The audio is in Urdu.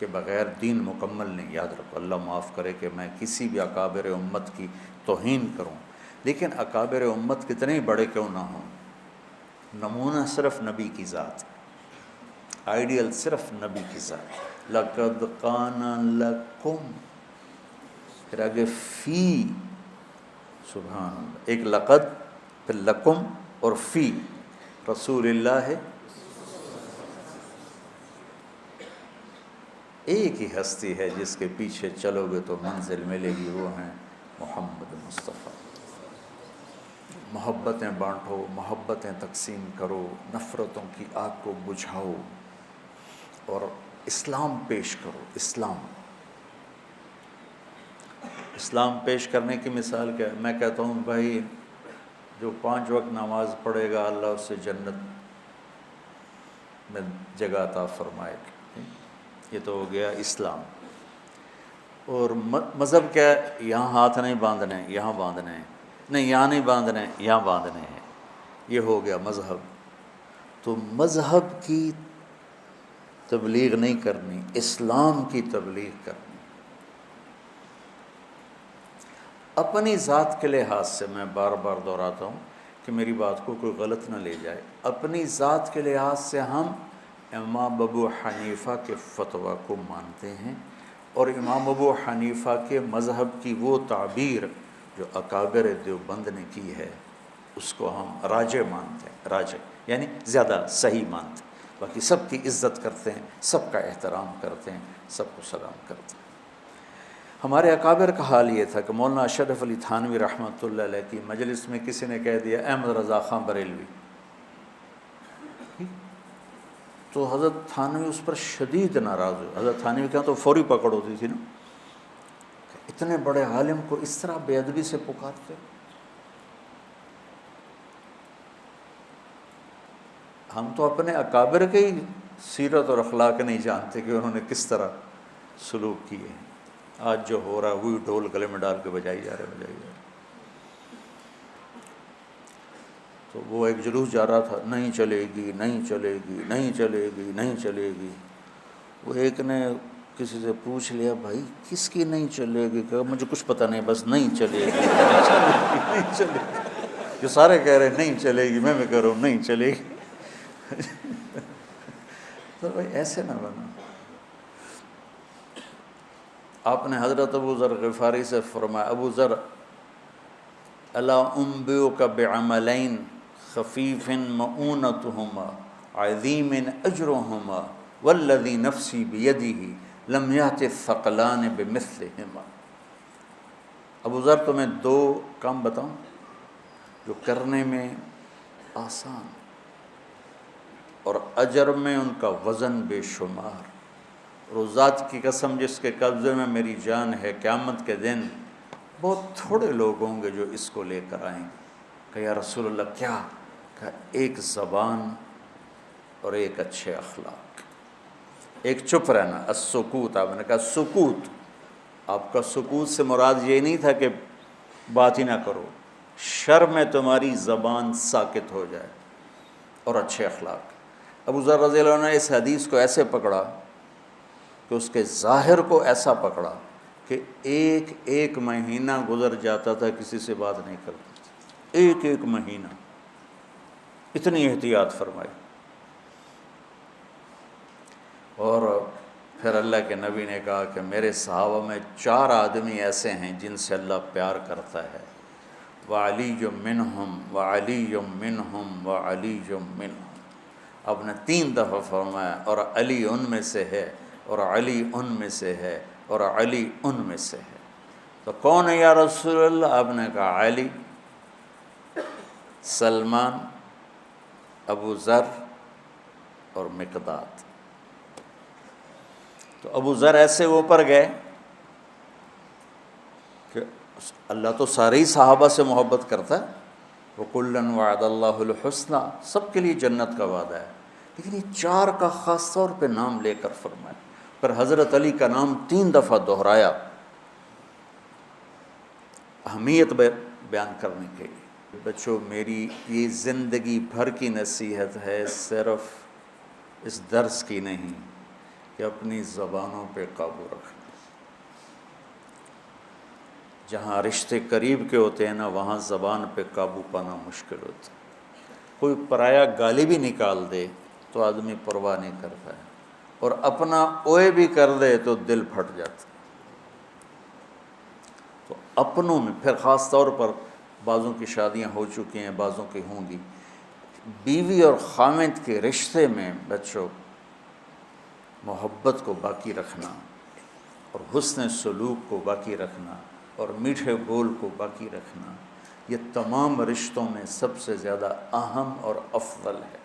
کے بغیر دین مکمل نہیں. یاد رکھو، اللہ معاف کرے کہ میں کسی بھی اکابر امت کی توہین کروں، لیکن اکابر امت کتنے ہی بڑے کیوں نہ ہوں، نمونہ صرف نبی کی ذات، آئیڈیل صرف نبی کی ذات. لَقَدْ قَانَ لَكُمْ، پھر آگے فی، سبحان اللہ، ایک لقد، پھر لکم اور فی رسول اللہ ہے. ایک ہی ہستی ہے جس کے پیچھے چلو گے تو منزل ملے گی، وہ ہیں محمد مصطفیٰ. محبتیں بانٹو، محبتیں تقسیم کرو، نفرتوں کی آگ کو بجھاؤ اور اسلام پیش کرو. اسلام پیش کرنے کی مثال کیا ہے؟ میں کہتا ہوں بھائی جو 5 وقت نماز پڑھے گا اللہ اس سے جنت میں جگہ عطا فرمائے گا. یہ تو ہو گیا اسلام. اور مذہب کیا ہے؟ یہاں ہاتھ نہیں باندھنے، یہاں باندھنے ہیں، نہیں یہاں نہیں باندھنے، یہاں باندھنے ہیں. یہ ہو گیا مذہب. تو مذہب کی تبلیغ نہیں کرنی، اسلام کی تبلیغ کرنی. اپنی ذات کے لحاظ سے میں بار بار دہراتا ہوں کہ میری بات کو کوئی غلط نہ لے جائے. اپنی ذات کے لحاظ سے ہم امام ابو حنیفہ کے فتویٰ کو مانتے ہیں، اور امام ابو حنیفہ کے مذہب کی وہ تعبیر جو اکابر دیوبند نے کی ہے اس کو ہم راجح مانتے ہیں. راجح یعنی زیادہ صحیح مانتے ہیں. باقی سب کی عزت کرتے ہیں، سب کا احترام کرتے ہیں، سب کو سلام کرتے ہیں. ہمارے اکابر کا حال یہ تھا کہ مولانا اشرف علی تھانوی رحمۃ اللہ علیہ کی مجلس میں کسی نے کہہ دیا احمد رضا خان بریلوی، تو حضرت تھانوی اس پر شدید ناراض ہوئے. حضرت تھانوی کے ہاں تو فوری پکڑ ہوتی تھی نا، اتنے بڑے عالم کو اس طرح بے ادبی سے پکارتے. ہم تو اپنے اکابر کے ہی سیرت اور اخلاق نہیں جانتے کہ انہوں نے کس طرح سلوک کیے ہیں. آج جو ہو رہا ہے وہی ڈھول گلے میں ڈال کے بجائی جا رہے. تو وہ ایک جلوس جا رہا تھا، نہیں چلے گی، نہیں چلے گی، نہیں چلے گی، نہیں چلے گی. وہ ایک نے کسی سے پوچھ لیا بھائی کس کی نہیں چلے گی؟ کہ مجھے کچھ پتہ نہیں، بس نہیں چلے گی، نہیں چلے گی. جو سارے کہہ رہے ہیں نہیں چلے گی، میں کہہ رہا ہوں نہیں چلے گی. تو بھائی ایسے نہ بنا. آپ نے حضرت ابو ذر غفاری سے فرمایا، ابو ذر الا انبئک بعملین خفیف مؤونتہما عظیم اجرہما والذی نفسی بیدہ لم یأت الثقلان بمثلہما. ابو ذر تمہیں 2 کام بتاؤں جو کرنے میں آسان اور اجر میں ان کا وزن بے شمار. روزات کی قسم جس کے قبضے میں میری جان ہے، قیامت کے دن بہت تھوڑے لوگ ہوں گے جو اس کو لے کر آئیں. کہ یا رسول اللہ کیا؟ کہ ایک زبان اور ایک اچھے اخلاق، ایک چپ رہنا. السکوت، آپ نے کہا سکوت. آپ کا سکوت سے مراد یہ نہیں تھا کہ بات ہی نہ کرو، شر میں تمہاری زبان ساکت ہو جائے، اور اچھے اخلاق. ابو ذر رضی اللہ عنہ نے اس حدیث کو ایسے پکڑا کہ اس کے ظاہر کو ایسا پکڑا کہ ایک مہینہ گزر جاتا تھا کسی سے بات نہیں کرتا تھا. ایک مہینہ، اتنی احتیاط فرمائی. اور پھر اللہ کے نبی نے کہا کہ میرے صحابہ میں 4 آدمی ایسے ہیں جن سے اللہ پیار کرتا ہے، وعلی منہم وعلی منہم وعلی منہم. آپ نے 3 دفعہ فرمایا اور علی ان میں سے ہے، اور علی ان میں سے ہے، اور علی ان میں سے ہے. تو کون ہے یا رسول اللہ؟ آپ نے کہا علی، سلمان، ابو ذر اور مقداد. تو ابو ذر ایسے اوپر گئے کہ اللہ تو سارے ہی صحابہ سے محبت کرتا ہے، وَكُلًّا وَعَدَ اللَّهُ الْحُسْنَى، سب کے لیے جنت کا وعدہ ہے. لیکن یہ 4 کا خاص طور پہ نام لے کر فرمایا. پر حضرت علی کا نام 3 دفعہ دہرایا اہمیت بیان کرنے کے لیے. بچوں میری یہ زندگی بھر کی نصیحت ہے، صرف اس درس کی نہیں. کہ اپنی زبانوں پہ قابو رکھنا۔ جہاں رشتے قریب کے ہوتے ہیں نا، وہاں زبان پہ قابو پانا مشکل ہوتا ہے۔ کوئی پرایا گالی بھی نکال دے تو آدمی پرواہ نہیں کرتا ہے، اور اپنا اوئے بھی کر دے تو دل پھٹ جاتا ہے۔ تو اپنوں میں پھر خاص طور پر بعضوں کی شادیاں ہو چکی ہیں، بعضوں کی ہوں گی، بیوی اور خاوند کے رشتے میں بچوں محبت کو باقی رکھنا اور حسن سلوک کو باقی رکھنا اور میٹھے بول کو باقی رکھنا، یہ تمام رشتوں میں سب سے زیادہ اہم اور افضل ہے۔